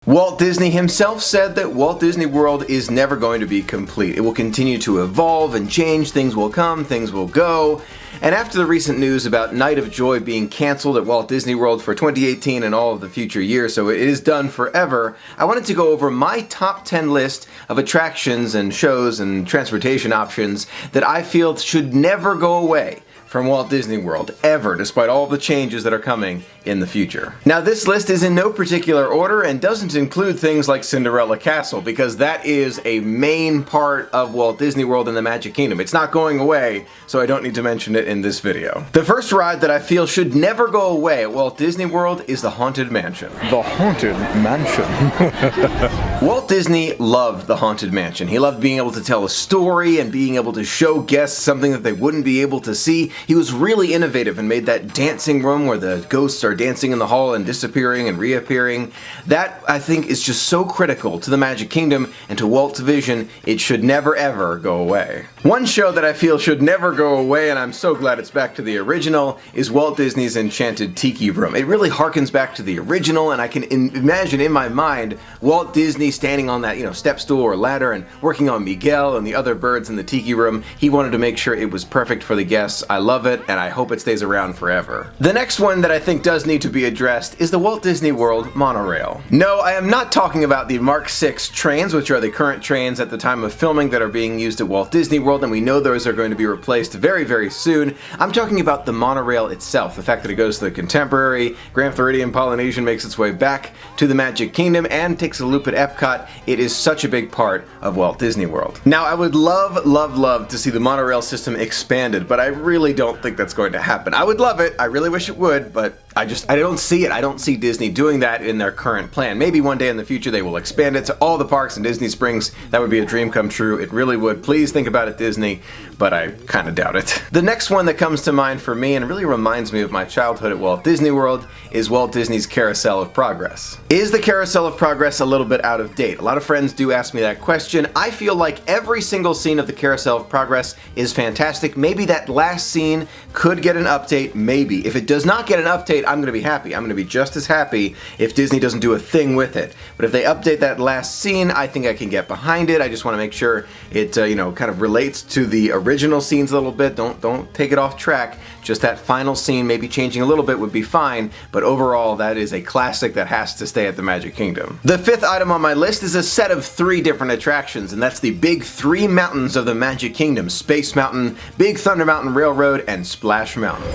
Walt Disney himself said that Walt Disney World is never going to be complete. It will continue to evolve and change, things will come, things will go. And after the recent news about Night of Joy being cancelled at Walt Disney World for 2018 and all of the future years, so it is done forever, I wanted to go over my top 10 list of attractions and shows and transportation options that I feel should never go away from Walt Disney World, ever, despite all the changes that are coming in the future. Now, this list is in no particular order and doesn't include things like Cinderella Castle, because that is a main part of Walt Disney World and the Magic Kingdom. It's not going away, so I don't need to mention it in this video. The first ride that I feel should never go away at Walt Disney World is the Haunted Mansion. The Haunted Mansion. Walt Disney loved the Haunted Mansion. He loved being able to tell a story and being able to show guests something that they wouldn't be able to see. He was really innovative and made that dancing room where the ghosts are dancing in the hall and disappearing and reappearing. That, I think, is just so critical to the Magic Kingdom and to Walt's vision. It should never ever go away. One show that I feel should never go away, and I'm so glad it's back to the original, is Walt Disney's Enchanted Tiki Room. It really harkens back to the original, and I can imagine in my mind Walt Disney standing on that, step stool or ladder and working on Miguel and the other birds in the Tiki Room. He wanted to make sure it was perfect for the guests. I love it, and I hope it stays around forever. The next one that I think does need to be addressed is the Walt Disney World Monorail. No, I am not talking about the Mark 6 trains, which are the current trains at the time of filming that are being used at Walt Disney World, and we know those are going to be replaced very, very soon. I'm talking about the monorail itself, the fact that it goes to the contemporary Grand Floridian Polynesian, makes its way back to the Magic Kingdom, and takes a loop at Epcot. It is such a big part of Walt Disney World. Now, I would love, love, love to see the monorail system expanded, but I really don't think that's going to happen. I would love it, I really wish it would, but I don't see it. I don't see Disney doing that in their current plan. Maybe one day in the future they will expand it to all the parks in Disney Springs. That would be a dream come true. It really would. Please think about it, Disney, but I kind of doubt it. The next one that comes to mind for me and really reminds me of my childhood at Walt Disney World is Walt Disney's Carousel of Progress. Is the Carousel of Progress a little bit out of date? A lot of friends do ask me that question. I feel like every single scene of the Carousel of Progress is fantastic. Maybe that last scene could get an update, maybe. If it does not get an update, I'm going to be happy. I'm going to be just as happy if Disney doesn't do a thing with it. But if they update that last scene, I think I can get behind it. I just want to make sure it, kind of relates to the original scenes a little bit. Don't take it off track. Just that final scene, maybe changing a little bit would be fine, but overall that is a classic that has to stay at the Magic Kingdom. The fifth item on my list is a set of 3 different attractions, and that's the big 3 mountains of the Magic Kingdom: Space Mountain, Big Thunder Mountain Railroad, and Splash Mountain.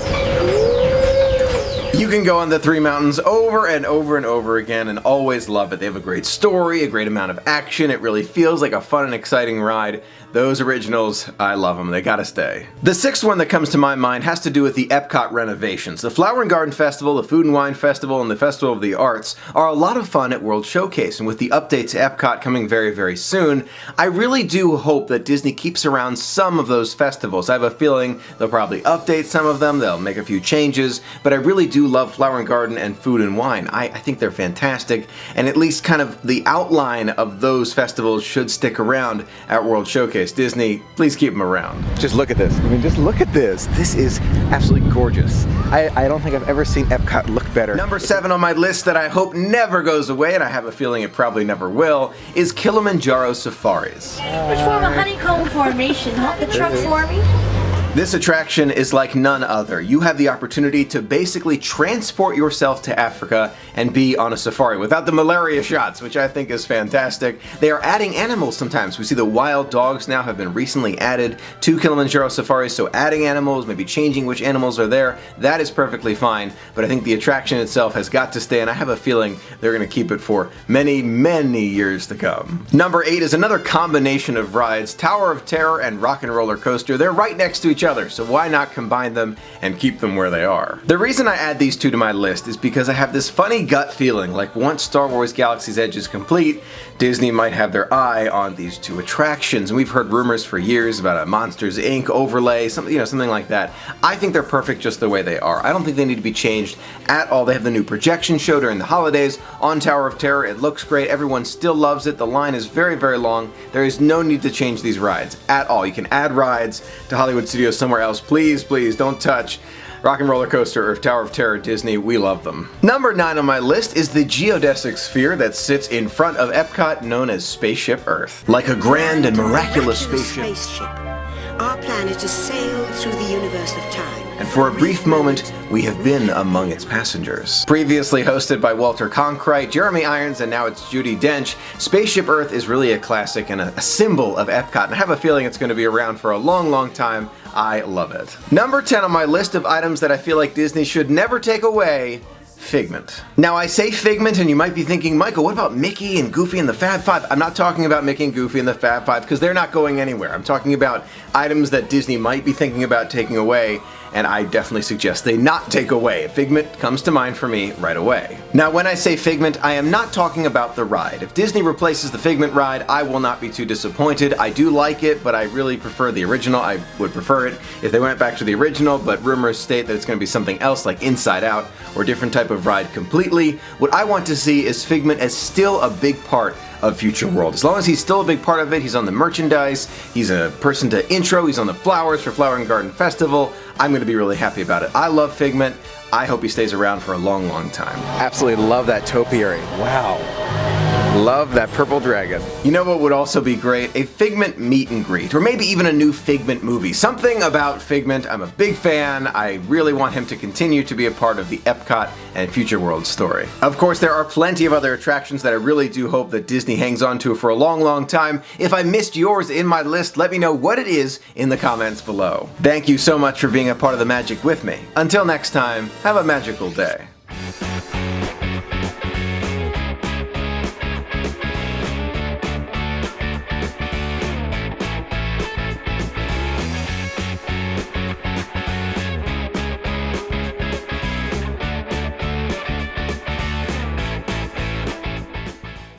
You can go on the 3 mountains over and over and over again and always love it. They have a great story, a great amount of action. It really feels like a fun and exciting ride. Those originals, I love them. They gotta stay. The 6th one that comes to my mind has to do with the Epcot Renovations. The Flower and Garden Festival, the Food and Wine Festival, and the Festival of the Arts are a lot of fun at World Showcase, and with the update to Epcot coming very, very soon, I really do hope that Disney keeps around some of those festivals. I have a feeling they'll probably update some of them, they'll make a few changes, but I really do love Flower and Garden and Food and Wine. I think they're fantastic, and at least kind of the outline of those festivals should stick around at World Showcase. Disney, please keep them around. Just look at this. I mean, just look at this. This is absolutely gorgeous. I don't think I've ever seen Epcot look better. Number 7 on my list that I hope never goes away, and I have a feeling it probably never will, is Kilimanjaro Safaris. Which form a honeycomb formation? Help the truck for me. This attraction is like none other. You have the opportunity to basically transport yourself to Africa and be on a safari without the malaria shots, which I think is fantastic. They are adding animals sometimes. We see the wild dogs now have been recently added to Kilimanjaro Safaris, so adding animals, maybe changing which animals are there, that is perfectly fine, but I think the attraction itself has got to stay, and I have a feeling they're going to keep it for many, many years to come. Number 8 is another combination of rides, Tower of Terror and Rock and Roller Coaster. They're right next to each other, so why not combine them and keep them where they are? The reason I add these 2 to my list is because I have this funny gut feeling like once Star Wars Galaxy's Edge is complete, Disney might have their eye on these 2 attractions, and we've heard rumors for years about a Monsters Inc. overlay, something like that. I think they're perfect just the way they are. I don't think they need to be changed at all. They have the new projection show during the holidays on Tower of Terror. It looks great. Everyone still loves it. The line is very, very long. There is no need to change these rides at all. You can add rides to Hollywood Studios somewhere else. Please, please don't touch Rock and Roller Coaster or Tower of Terror Disney, we love them. Number 9 on my list is the Geodesic Sphere that sits in front of Epcot, known as Spaceship Earth. Like a grand and miraculous spaceship. Our plan is to sail through the universe of time. And for a brief moment, we have been among its passengers. Previously hosted by Walter Cronkite, Jeremy Irons, and now it's Judi Dench, Spaceship Earth is really a classic and a symbol of Epcot, and I have a feeling it's going to be around for a long, long time. I love it. Number 10 on my list of items that I feel like Disney should never take away: Figment. Now I say Figment and you might be thinking, Michael, what about Mickey and Goofy and the Fab Five? I'm not talking about Mickey and Goofy and the Fab Five because they're not going anywhere. I'm talking about items that Disney might be thinking about taking away, and I definitely suggest they not take away. Figment comes to mind for me right away. Now when I say Figment, I am not talking about the ride. If Disney replaces the Figment ride, I will not be too disappointed. I do like it, but I really prefer the original. I would prefer it if they went back to the original, but rumors state that it's going to be something else like Inside Out or different type of ride completely. What I want to see is Figment as still a big part of Future World. As long as he's still a big part of it, he's on the merchandise, he's a person to intro, he's on the flowers for Flower and Garden Festival, I'm going to be really happy about it. I love Figment. I hope he stays around for a long, long time. Absolutely love that topiary. Wow. Love that purple dragon. You know what would also be great? A Figment meet and greet, or maybe even a new Figment movie. Something about Figment. I'm a big fan. I really want him to continue to be a part of the Epcot and Future World story. Of course, there are plenty of other attractions that I really do hope that Disney hangs on to for a long, long time. If I missed yours in my list, let me know what it is in the comments below. Thank you so much for being a part of the magic with me. Until next time, have a magical day.